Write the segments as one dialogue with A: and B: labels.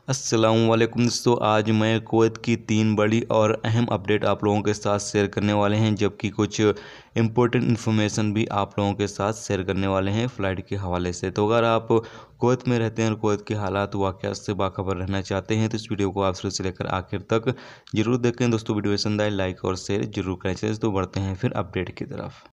A: अस्सलामुअलैकुम दोस्तों, आज मैं कुवैत की 3 बड़ी और अहम अपडेट आप लोगों के साथ शेयर करने वाले हैं, जबकि कुछ इम्पोर्टेंट इन्फॉर्मेशन भी आप लोगों के साथ शेयर करने वाले हैं फ़्लाइट के हवाले से। तो अगर आप कुवैत में रहते हैं और कुवैत के हालात वाक़यात से बाखबर रहना चाहते हैं तो इस वीडियो को आप शुरू से लेकर आखिर तक ज़रूर देखें। दोस्तों वीडियो पसंद आए लाइक और शेयर जरूर करें। चलिए तो बढ़ते हैं फिर अपडेट की तरफ।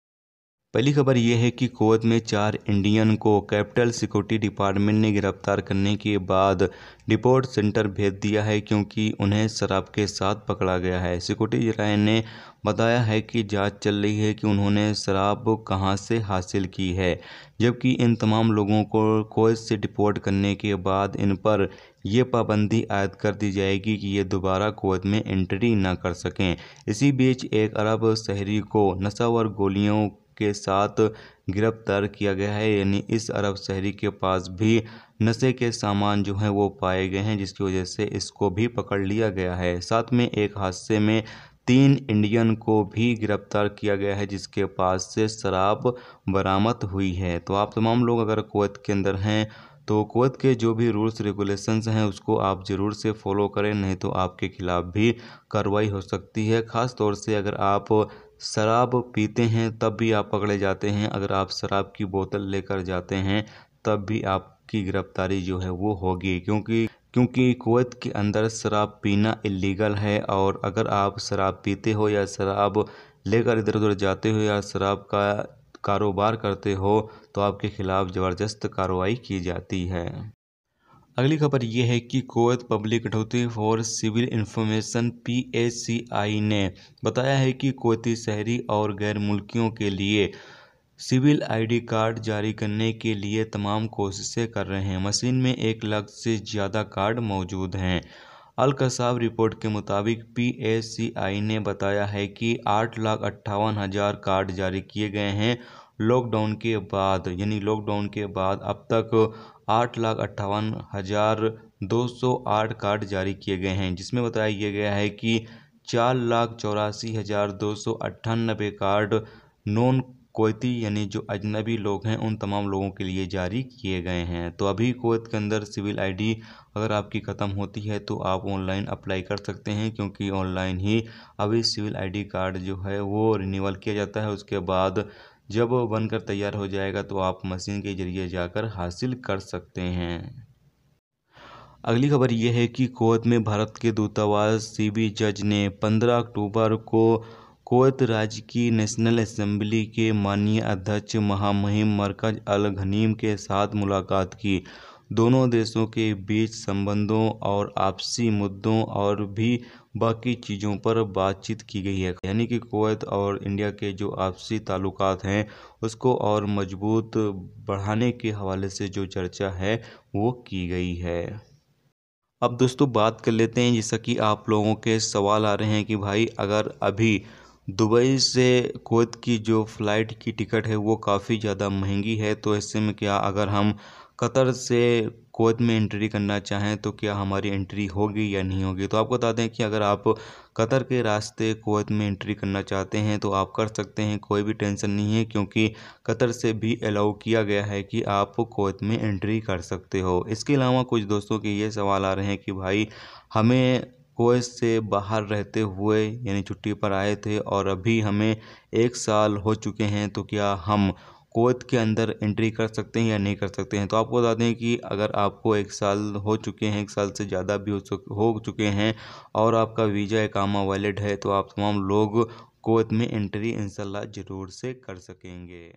A: पहली खबर यह है कि कुवैत में 4 इंडियन को कैपिटल सिक्योरिटी डिपार्टमेंट ने गिरफ्तार करने के बाद डिपोर्ट सेंटर भेज दिया है, क्योंकि उन्हें शराब के साथ पकड़ा गया है। सिक्योरिटी जराये ने बताया है कि जांच चल रही है कि उन्होंने शराब कहां से हासिल की है, जबकि इन तमाम लोगों को कुवैत से डिपोर्ट करने के बाद इन पर यह पाबंदी आयद कर दी जाएगी कि ये दोबारा कुवैत में एंट्री न कर सकें। इसी बीच एक अरब शहरी को नशा व गोलियों के साथ गिरफ्तार किया गया है, यानी इस अरब शहरी के पास भी नशे के सामान जो हैं वो पाए गए हैं, जिसकी वजह से इसको भी पकड़ लिया गया है। साथ में एक हादसे में 3 इंडियन को भी गिरफ्तार किया गया है, जिसके पास से शराब बरामद हुई है। तो आप तमाम लोग अगर कुवैत के अंदर हैं तो कुवैत के जो भी रूल्स रेगुलेशंस हैं उसको आप ज़रूर से फॉलो करें, नहीं तो आपके खिलाफ़ भी कार्रवाई हो सकती है। ख़ास तौर से अगर आप शराब पीते हैं तब भी आप पकड़े जाते हैं, अगर आप शराब की बोतल लेकर जाते हैं तब भी आपकी गिरफ्तारी जो है वो होगी, क्योंकि कुवैत के अंदर शराब पीना इलीगल है। और अगर आप शराब पीते हो या शराब लेकर इधर उधर जाते हो या शराब का कारोबार करते हो तो आपके खिलाफ़ ज़बरदस्त कार्रवाई की जाती है। अगली खबर यह है कि Kuwait public authority for civil information PACI ने बताया है कि कुवैती शहरी और गैर मुल्कियों के लिए सिविल ID कार्ड जारी करने के लिए तमाम कोशिशें कर रहे हैं। मशीन में 1 लाख से ज़्यादा कार्ड मौजूद हैं। अल कसाब रिपोर्ट के मुताबिक PACI ने बताया है कि 8,58,000 कार्ड जारी किए गए हैं लॉकडाउन के बाद, यानी लॉकडाउन के बाद अब तक 8,58,208 कार्ड जारी किए गए हैं, जिसमें बताया गया है कि 4,84,298 कार्ड नॉन कुवैती यानी जो अजनबी लोग हैं उन तमाम लोगों के लिए जारी किए गए हैं। तो अभी कुवैत के अंदर सिविल ID अगर आपकी ख़त्म होती है तो आप ऑनलाइन अप्लाई कर सकते हैं, क्योंकि ऑनलाइन ही अभी सिविल ID कार्ड जो है वो रिन्यूअल किया जाता है। उसके बाद जब बनकर तैयार हो जाएगा तो आप मशीन के ज़रिए जाकर हासिल कर सकते हैं। अगली खबर यह है कि कुवैत में भारत के दूतावास CB जज ने 15 अक्टूबर को कुवैत राज्य की नेशनल असेंबली के माननीय अध्यक्ष महामहिम मरकज अल गनीम के साथ मुलाकात की। दोनों देशों के बीच संबंधों और आपसी मुद्दों और भी बाकी चीज़ों पर बातचीत की गई है, यानी कि कुवैत और इंडिया के जो आपसी ताल्लुकात हैं उसको और मजबूत बढ़ाने के हवाले से जो चर्चा है वो की गई है। अब दोस्तों बात कर लेते हैं, जैसा कि आप लोगों के सवाल आ रहे हैं कि भाई अगर अभी दुबई से कुवैत की जो फ़्लाइट की टिकट है वो काफ़ी ज़्यादा महंगी है, तो ऐसे में क्या अगर हम कतर से कुवैत में एंट्री करना चाहें तो क्या हमारी एंट्री होगी या नहीं होगी। तो आपको बता दें कि अगर आप कतर के रास्ते कुवैत में एंट्री करना चाहते हैं तो आप कर सकते हैं, कोई भी टेंशन नहीं है, क्योंकि कतर से भी अलाउ किया गया है कि आप कुवैत में एंट्री कर सकते हो। इसके अलावा कुछ दोस्तों के ये सवाल आ रहे हैं कि भाई हमें कुवैत से बाहर रहते हुए यानी छुट्टी पर आए थे और अभी हमें 1 साल हो चुके हैं, तो क्या हम कुवैत के अंदर एंट्री कर सकते हैं या नहीं कर सकते हैं। तो आपको बता दें कि अगर आपको 1 साल हो चुके हैं, 1 साल से ज़्यादा भी हो चुके हैं और आपका वीज़ा इकामा वैलिड है तो आप तमाम लोग कुवैत में एंट्री इंशाल्लाह ज़रूर से कर सकेंगे।